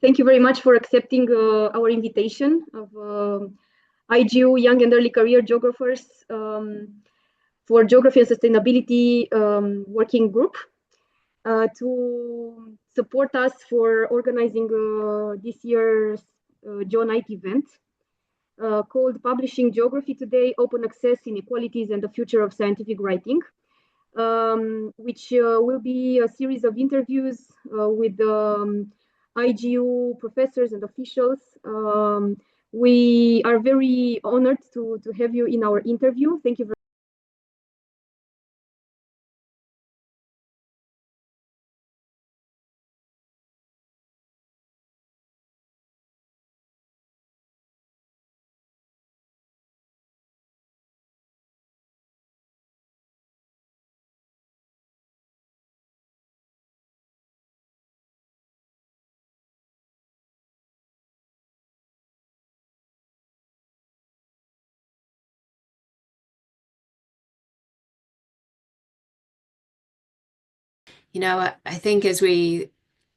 Thank you very much for accepting our invitation of IGU Young and Early Career Geographers for Geography and Sustainability Working Group to support us for organizing this year's GeoNight event called Publishing Geography Today, Open Access, Inequalities, and the Future of Scientific Writing, which will be a series of interviews with IGU professors and officials. We are very honored to have you in our interview. Thank you very You know, I think as we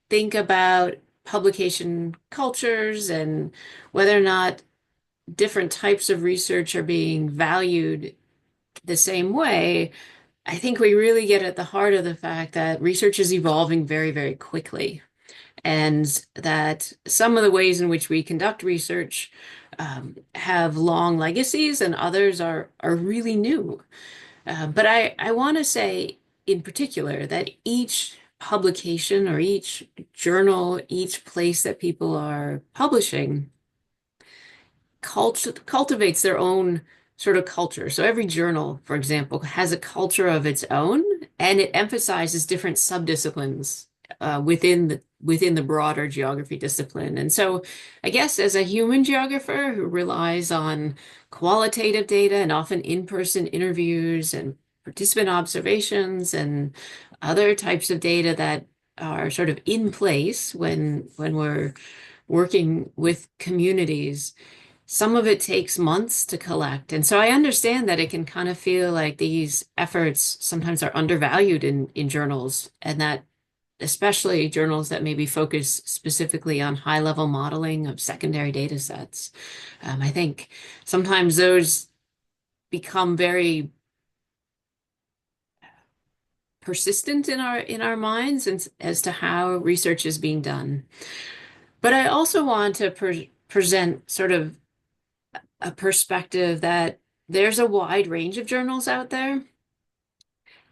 think about publication cultures and whether or not different types of research are being valued the same way, I think we really get at the heart of the fact that research is evolving very, very quickly, and that some of the ways in which we conduct research have long legacies and others are really new. But I want to say in particular that each publication or each journal, each place that people are publishing cultivates their own sort of culture. So every journal, for example, has a culture of its own, and it emphasizes different subdisciplines within the broader geography discipline. And so I guess as a human geographer who relies on qualitative data and often in-person interviews and participant observations and other types of data that are sort of in place when we're working with communities, some of it takes months to collect. And so I understand that it can kind of feel like these efforts sometimes are undervalued in journals, and that especially journals that maybe focus specifically on high-level modeling of secondary data sets. I think sometimes those become very persistent in our minds and as to how research is being done. But I also want to present sort of a perspective that there's a wide range of journals out there,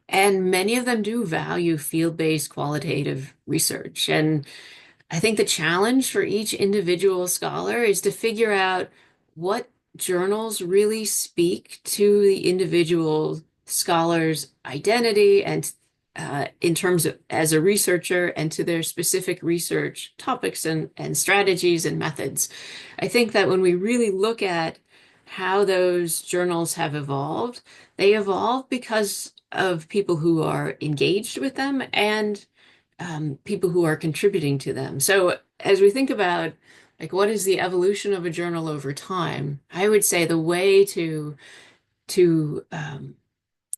and many of them do value field-based qualitative research. And I think the challenge for each individual scholar is to figure out what journals really speak to the individual scholar's identity and in terms of as a researcher and to their specific research topics and strategies and methods. I think that when we really look at how those journals have evolved, they evolve because of people who are engaged with them and people who are contributing to them. So as we think about like what is the evolution of a journal over time, I would say the way to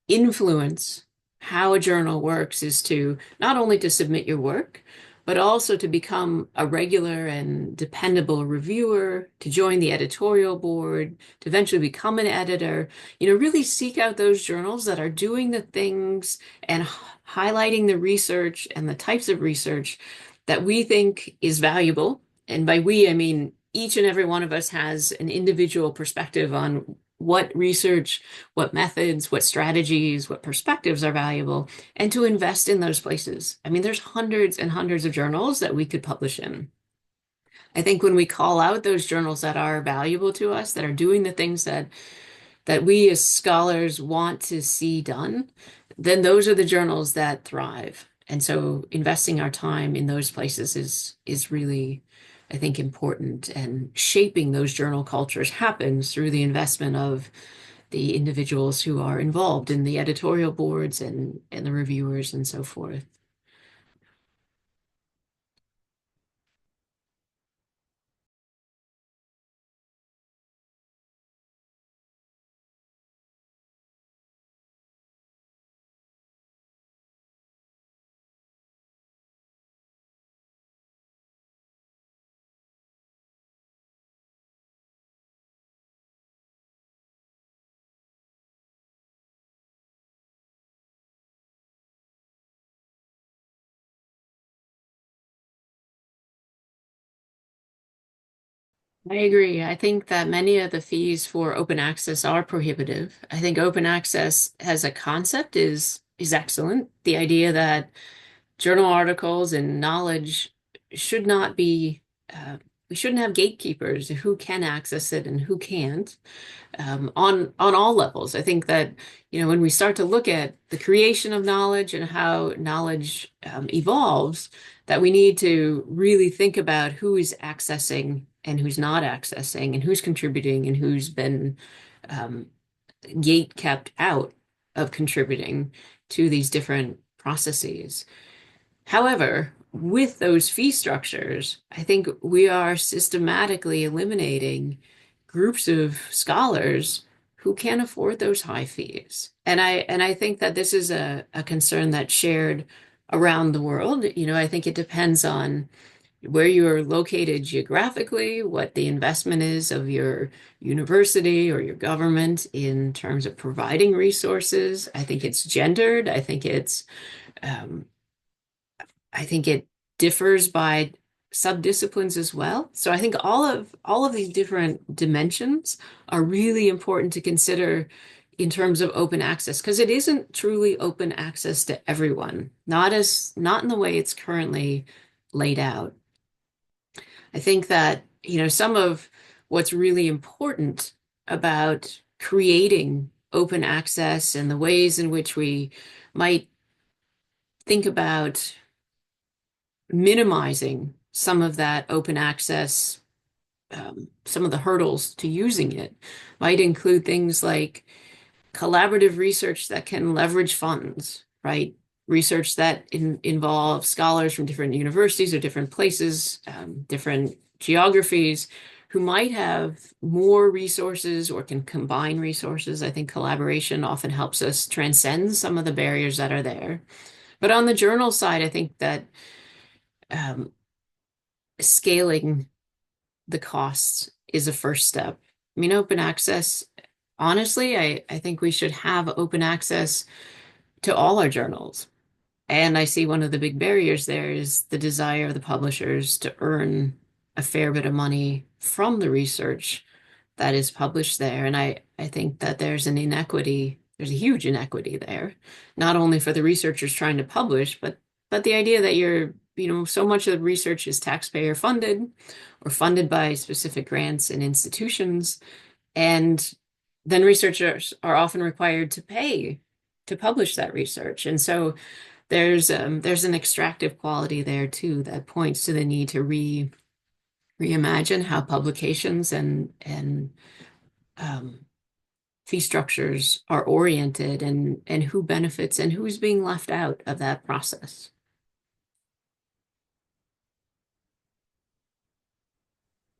influence how a journal works is to not only to submit your work, but also to become a regular and dependable reviewer, to join the editorial board, to eventually become an editor, really seek out those journals that are doing the things and highlighting the research and the types of research that we think is valuable. And by we, I mean each and every one of us has an individual perspective on what research, what methods, what strategies, what perspectives are valuable, and to invest in those places. I mean, there's hundreds and hundreds of journals that we could publish in. I think when we call out those journals that are valuable to us, that are doing the things that we as scholars want to see done, then those are the journals that thrive. And so investing our time in those places is really, I think, important. And shaping those journal cultures happens through the investment of the individuals who are involved in the editorial boards and the reviewers and so forth. I agree. I think that many of the fees for open access are prohibitive. I think open access as a concept is excellent. The idea that journal articles and knowledge should not be we shouldn't have gatekeepers who can access it and who can't on all levels. I think that when we start to look at the creation of knowledge and how knowledge evolves, that we need to really think about who is accessing and who's not accessing and who's contributing and who's been um, gate kept out of contributing to these different processes. However, with those fee structures, I think we are systematically eliminating groups of scholars who can't afford those high fees. And I think that this is a concern that's shared around the world. I think it depends on where you're located geographically, what the investment is of your university or your government in terms of providing resources. I think it's gendered. Um, I think it differs by subdisciplines as well. So I think all of these different dimensions are really important to consider in terms of open access because it isn't truly open access to everyone, not in the way it's currently laid out. I think that, some of what's really important about creating open access and the ways in which we might think about minimizing some of that open access, some of the hurdles to using it might include things like collaborative research that can leverage funds, right? Research that involves scholars from different universities or different places, different geographies, who might have more resources or can combine resources. I think collaboration often helps us transcend some of the barriers that are there. But on the journal side, I think that um, scaling the costs is a first step. I mean, open access, honestly, I think we should have open access to all our journals. And I see one of the big barriers there is the desire of the publishers to earn a fair bit of money from the research that is published there. And I think that there's a huge inequity there, not only for the researchers trying to publish, but the idea that so much of the research is taxpayer funded or funded by specific grants and institutions. And then researchers are often required to pay to publish that research. And so there's an extractive quality there too that points to the need to reimagine how publications and um, fee structures are oriented and who benefits and who's being left out of that process.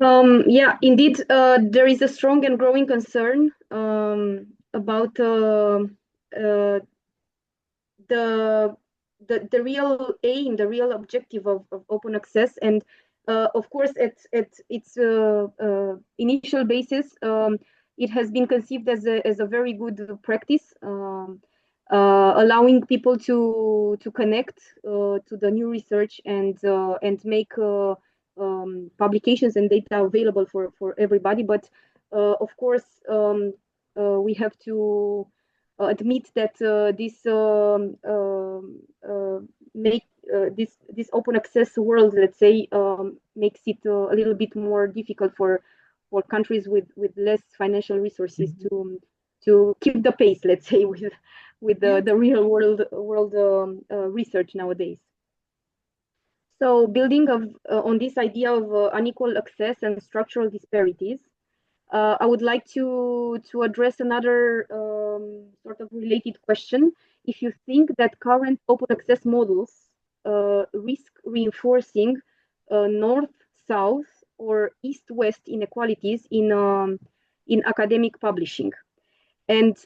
Yeah, indeed, there is a strong and growing concern about uh, the, the real aim, the real objective of open access, and of course, at its initial basis, it has been conceived as a very good practice, allowing people to connect to the new research and make publications and data available for everybody. But of course, we have to admit that this make this open access world, let's say, makes it a little bit more difficult for countries with less financial resources to keep the pace, let's say, with the real world research nowadays. So building on this idea of unequal access and structural disparities, I would like to address another sort of related question. If you think that current open access models risk reinforcing north-south or east-west inequalities in academic publishing, and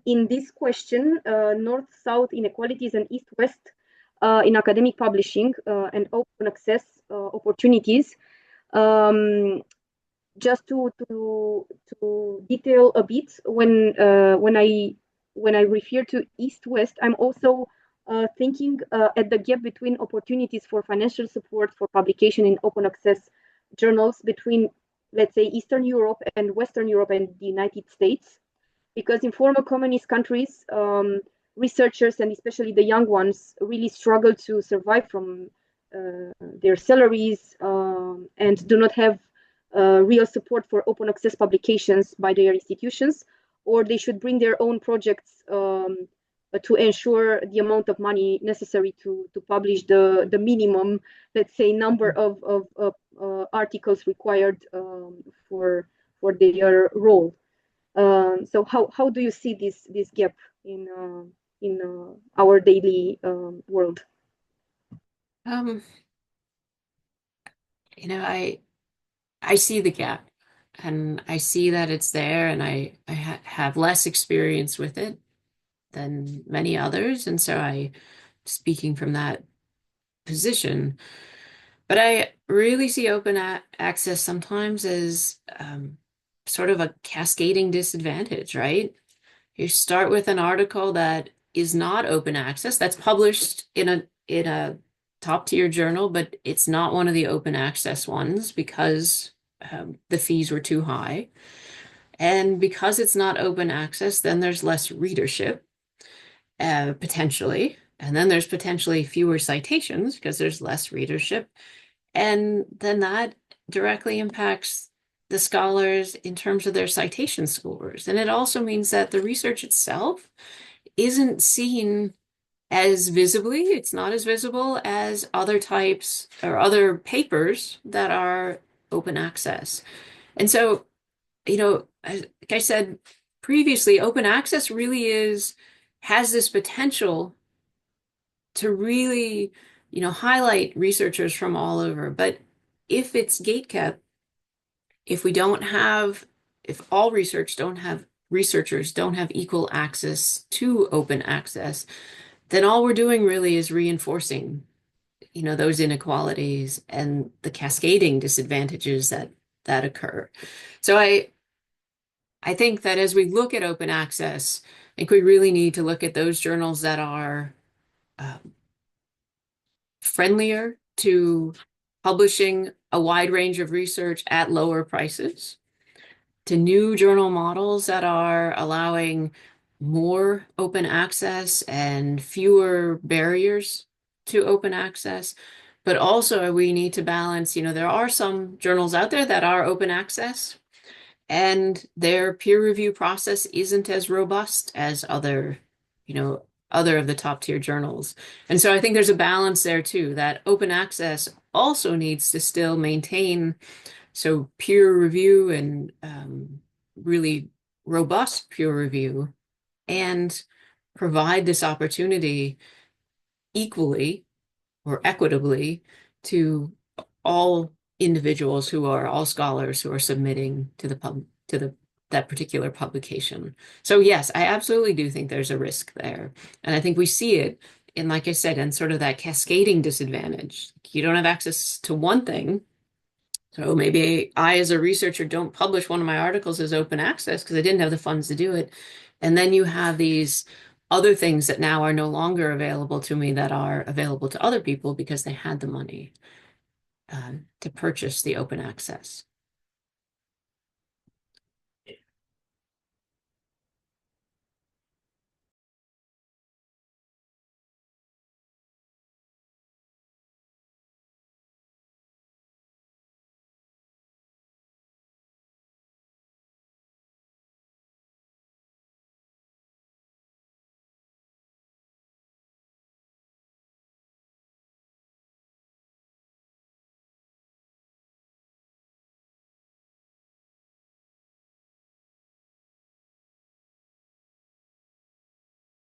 in this question, north-south inequalities and east-west in academic publishing and open access opportunities. Um, just to detail a bit, when I refer to East-West, I'm also thinking at the gap between opportunities for financial support for publication in open access journals between, let's say, Eastern Europe and Western Europe and the United States. Because in former communist countries, researchers, and especially the young ones, really struggle to survive from their salaries and do not have real support for open access publications by their institutions, or they should bring their own projects to ensure the amount of money necessary to publish the minimum, let's say, number of articles required for their role. So how do you see this gap in our daily world? Um, I see the gap, and I see that it's there, and I have less experience with it than many others, and so speaking from that position, but I really see open access sometimes as sort of a cascading disadvantage, right? You start with an article that is not open access, that's published in a top tier journal, but it's not one of the open access ones because the fees were too high. And because it's not open access, then there's less readership, potentially. And then there's potentially fewer citations because there's less readership. And then that directly impacts the scholars in terms of their citation scores. And it also means that the research itself isn't seen as visibly, it's not as visible as other types or other papers that are open access. And so, like I said previously, open access really has this potential to really, highlight researchers from all over. But if it's gatekept, if all researchers don't have equal access to open access, then all we're doing really is reinforcing, those inequalities and the cascading disadvantages that occur. So I think that as we look at open access, I think we really need to look at those journals that are friendlier to publishing a wide range of research at lower prices, to new journal models that are allowing more open access and fewer barriers to open access. But also we need to balance, there are some journals out there that are open access and their peer review process isn't as robust as other of the top tier journals. And so I think there's a balance there too, that open access also needs to still maintain peer review and really robust peer review and provide this opportunity equally or equitably to all individuals all scholars who are submitting to that particular publication. So yes, I absolutely do think there's a risk there. And I think we see it in, like I said, in sort of that cascading disadvantage. You don't have access to one thing. So maybe I, as a researcher, don't publish one of my articles as open access because I didn't have the funds to do it. And then you have these other things that now are no longer available to me that are available to other people because they had the money to purchase the open access.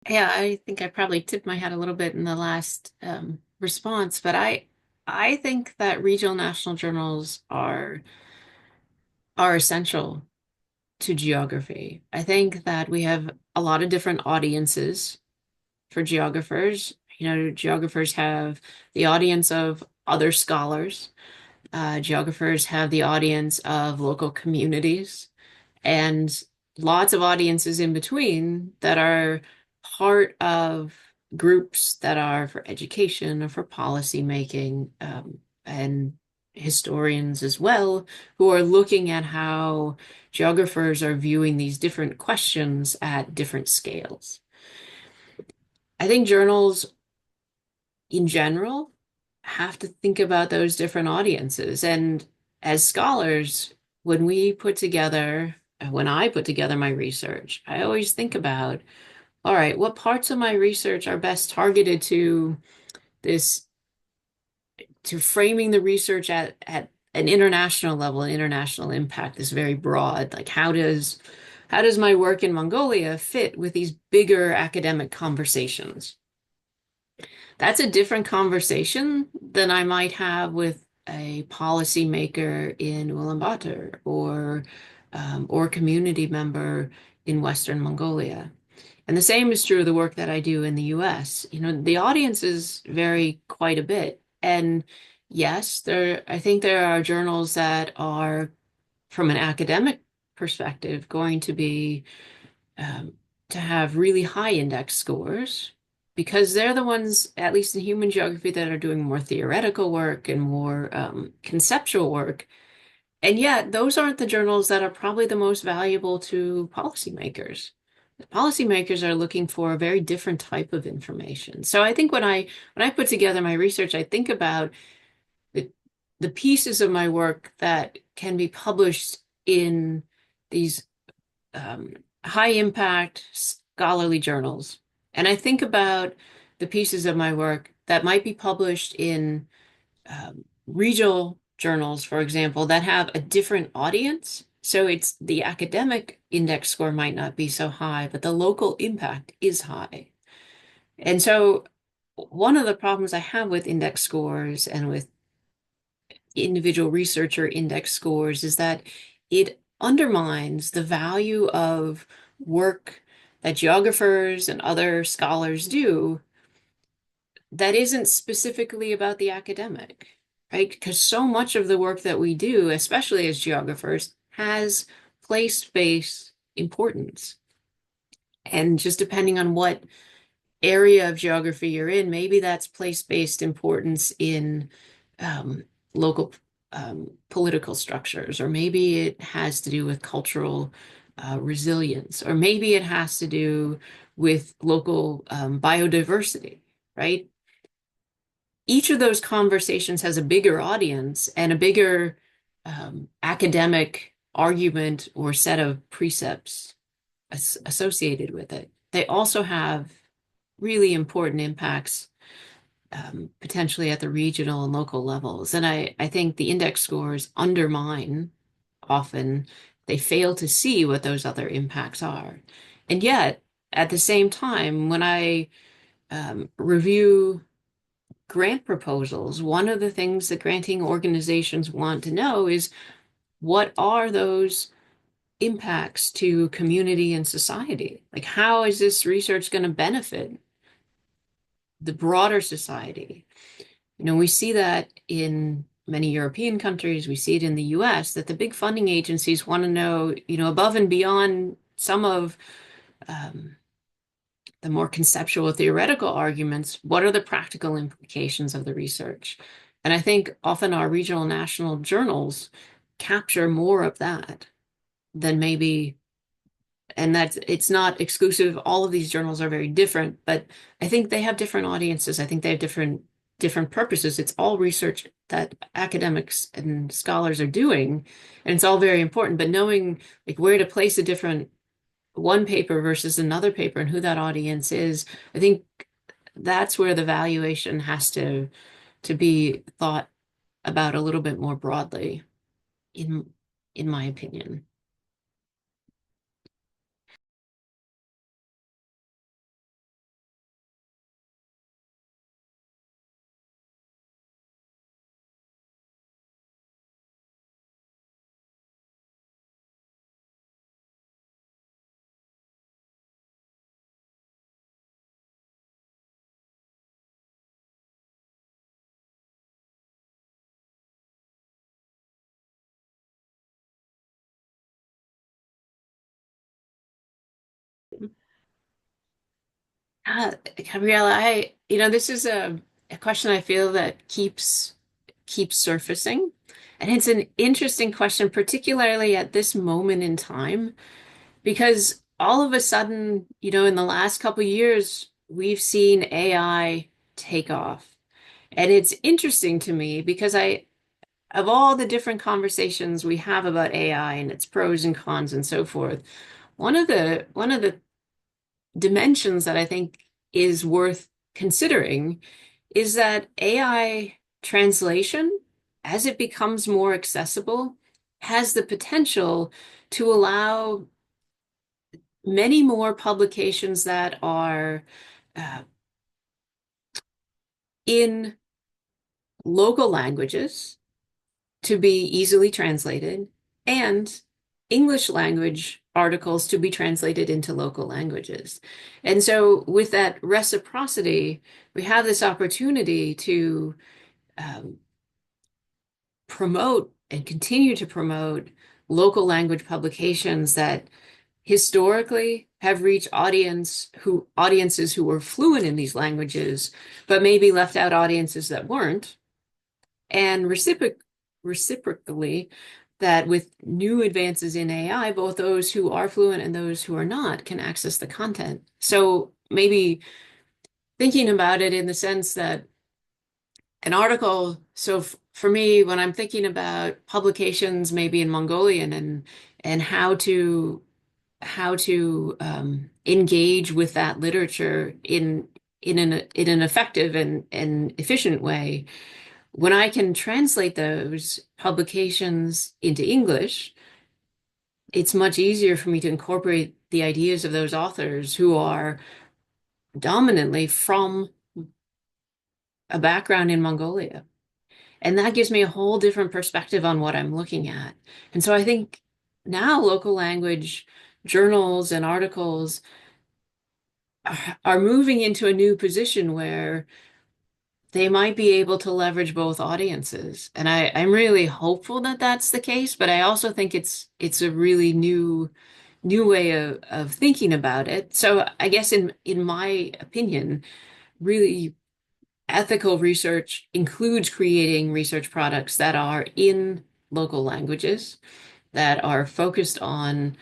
Yeah, I think I probably tipped my head a little bit in the last response, but I think that regional national journals are essential to geography. I think that we have a lot of different audiences for geographers. Geographers have the audience of other scholars. Geographers have the audience of local communities and lots of audiences in between that are part of groups that are for education or for policy making, and historians as well, who are looking at how geographers are viewing these different questions at different scales. I think journals in general have to think about those different audiences. And as scholars, when I put together my research, I always think about, all right, what parts of my research are best targeted to this, to framing the research at an international level, an international impact is very broad. Like how does my work in Mongolia fit with these bigger academic conversations? That's a different conversation than I might have with a policymaker in Ulaanbaatar or a community member in Western Mongolia. And the same is true of the work that I do in the US. You know, the audiences vary quite a bit. And yes, I think there are journals that are, from an academic perspective, going to be um, to have really high index scores because they're the ones, at least in human geography, that are doing more theoretical work and more conceptual work. And yet, those aren't the journals that are probably the most valuable to policymakers. Policymakers are looking for a very different type of information. So I think when I put together my research, I think about the the pieces of my work that can be published in these um, high impact scholarly journals. And I think about the pieces of my work that might be published in regional journals, for example, that have a different audience. So it's the academic index score might not be so high, but the local impact is high. And so one of the problems I have with index scores and with individual researcher index scores is that it undermines the value of work that geographers and other scholars do that isn't specifically about the academic, right? Because so much of the work that we do, especially as geographers, has place-based importance. And just depending on what area of geography you're in, maybe that's place-based importance in local political structures, or maybe it has to do with cultural resilience, or maybe it has to do with local biodiversity, right? Each of those conversations has a bigger audience and a bigger academic argument or set of precepts associated with it. They also have really important impacts potentially at the regional and local levels. And I think the index scores undermine often, they fail to see what those other impacts are. And yet, at the same time, when I review grant proposals, one of the things that granting organizations want to know is what are those impacts to community and society? Like, how is this research going to benefit the broader society? You know, we see that in many European countries, we see it in the US, that the big funding agencies want to know, you know, above and beyond some of um, the more conceptual theoretical arguments, what are the practical implications of the research? And I think often our regional national journals capture more of that than maybe, and that's, it's not exclusive. All of these journals are very different, but I think they have different audiences. I think they have different purposes. It's all research that academics and scholars are doing, and it's all very important. But knowing like where to place a different one paper versus another paper and who that audience is, I think that's where the valuation has to be thought about a little bit more broadly, in in my opinion. Gabriella, this is a question I feel that keeps surfacing. And it's an interesting question, particularly at this moment in time, because all of a sudden, in the last couple of years, we've seen AI take off. And it's interesting to me because of all the different conversations we have about AI and its pros and cons and so forth, one of the dimensions that I think is worth considering is that AI translation, as it becomes more accessible, has the potential to allow many more publications that are uh, in local languages to be easily translated and English language articles to be translated into local languages. And so, with that reciprocity, we have this opportunity to um, promote and continue to promote local language publications that historically have reached audiences who were fluent in these languages, but maybe left out audiences that weren't. And reciprocally, that with new advances in AI, both those who are fluent and those who are not can access the content. So maybe thinking about it in the sense that an article, so for me, when I'm thinking about publications, maybe in Mongolian and how to engage with that literature in an effective and efficient way, when I can translate those publications into English, it's much easier for me to incorporate the ideas of those authors who are dominantly from a background in Mongolia. And that gives me a whole different perspective on what I'm looking at. And so I think now local language journals and articles are moving into a new position where they might be able to leverage both audiences. And I'm really hopeful that that's the case, but I also think it's a really new way of thinking about it. So I guess in my opinion, really ethical research includes creating research products that are in local languages, that are focused on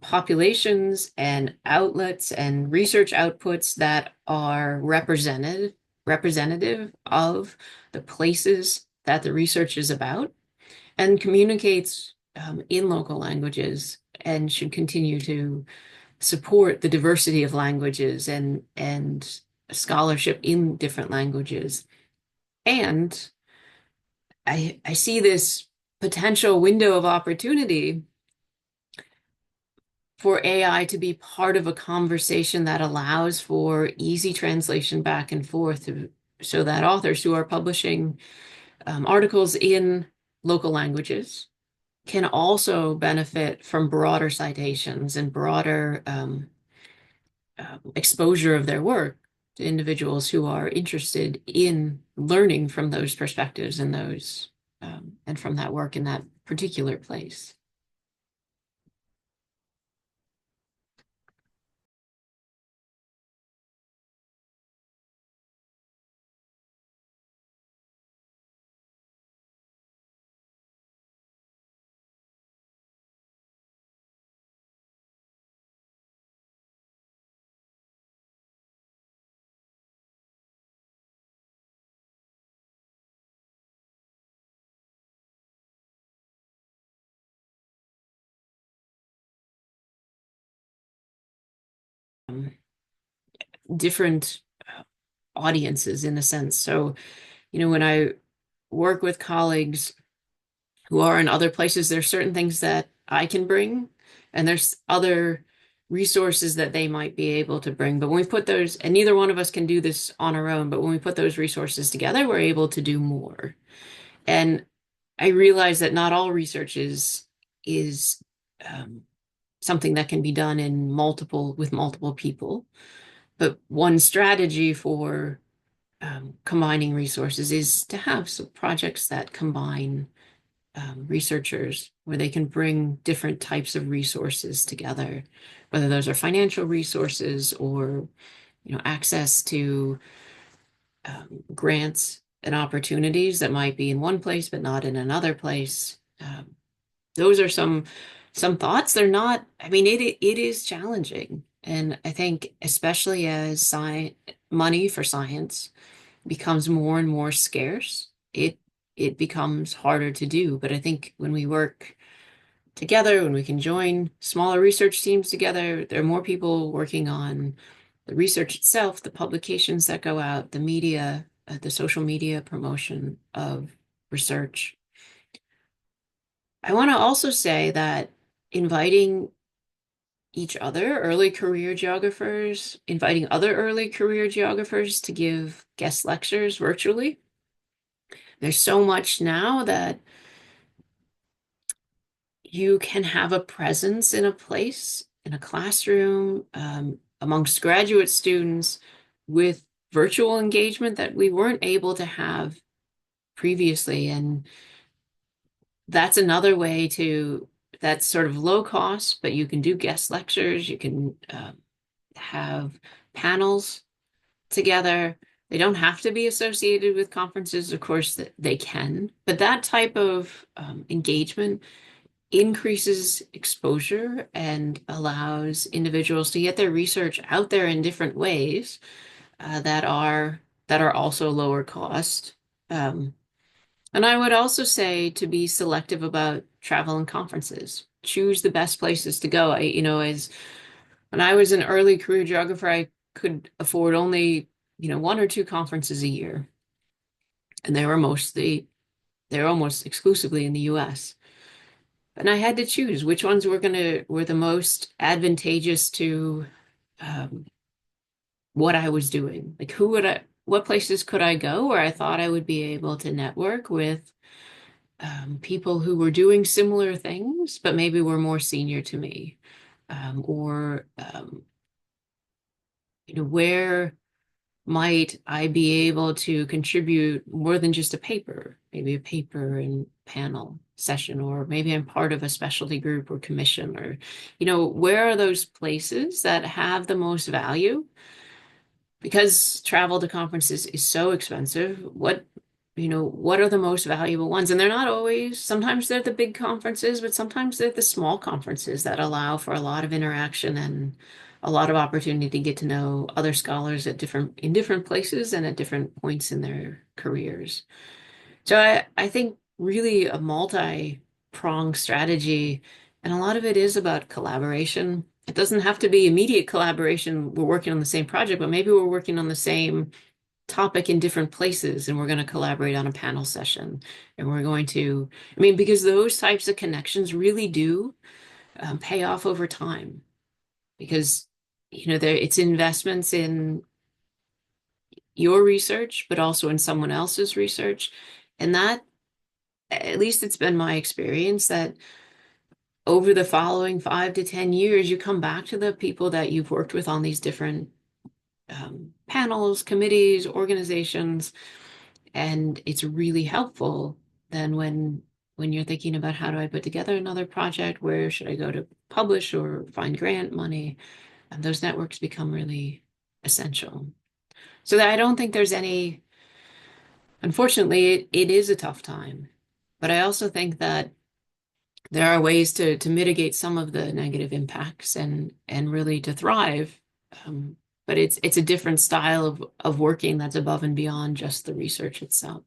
populations and outlets and research outputs that are representative of the places that the research is about, and communicates in local languages and should continue to support the diversity of languages and scholarship in different languages. And I see this potential window of opportunity for AI to be part of a conversation that allows for easy translation back and forth so that authors who are publishing articles in local languages can also benefit from broader citations and broader exposure of their work to individuals who are interested in learning from those perspectives and those and from that work in that particular place. Different audiences in a sense. So, when I work with colleagues who are in other places, there's certain things that I can bring, and there's other resources that they might be able to bring. But when we put those, and neither one of us can do this on our own, but when we put those resources together, we're able to do more. And I realize that not all research is something that can be done with multiple people. But one strategy for combining resources is to have some projects that combine researchers where they can bring different types of resources together, whether those are financial resources or access to grants and opportunities that might be in one place but not in another place. Those are some thoughts. They're not, I mean, it is challenging. And I think especially as money for science becomes more and more scarce, it becomes harder to do. But I think when we work together, when we can join smaller research teams together, there are more people working on the research itself, the publications that go out, the media, the social media promotion of research. I want to also say that inviting each other, early career geographers, inviting other early career geographers to give guest lectures virtually. There's so much now that you can have a presence in a place, in a classroom, amongst graduate students with virtual engagement that we weren't able to have previously. And that's another way that's sort of low cost, but you can do guest lectures, you can have panels together. They don't have to be associated with conferences, of course, that they can, but that type of engagement increases exposure and allows individuals to get their research out there in different ways that are also lower cost. And I would also say to be selective about travel and conferences. Choose the best places to go. As when I was an early career geographer, I could afford only, one or two conferences a year. And they were almost exclusively in the US. And I had to choose which ones were the most advantageous to what I was doing. Like what places could I go where I thought I would be able to network with people who were doing similar things, but maybe were more senior to me, or where might I be able to contribute more than just a paper, maybe a paper and panel session, or maybe I'm part of a specialty group or commission, or, where are those places that have the most value? Because travel to conferences is so expensive, what are the most valuable ones? And they're not always, sometimes they're the big conferences, but sometimes they're the small conferences that allow for a lot of interaction and a lot of opportunity to get to know other scholars in different places and at different points in their careers. So I think really a multi-pronged strategy, and a lot of it is about collaboration. It doesn't have to be immediate collaboration. We're working on the same project, but maybe we're working on the same topic in different places and we're going to collaborate on a panel session. And we're going to, because those types of connections really do pay off over time, because, it's investments in your research, but also in someone else's research. And that, at least it's been my experience, that over the following 5 to 10 years, you come back to the people that you've worked with on these different panels, committees, organizations, and it's really helpful then when you're thinking about how do I put together another project, where should I go to publish or find grant money, and those networks become really essential. So that I don't think there's any, unfortunately, it is a tough time, but I also think that there are ways to mitigate some of the negative impacts and really to thrive. But it's a different style of working that's above and beyond just the research itself.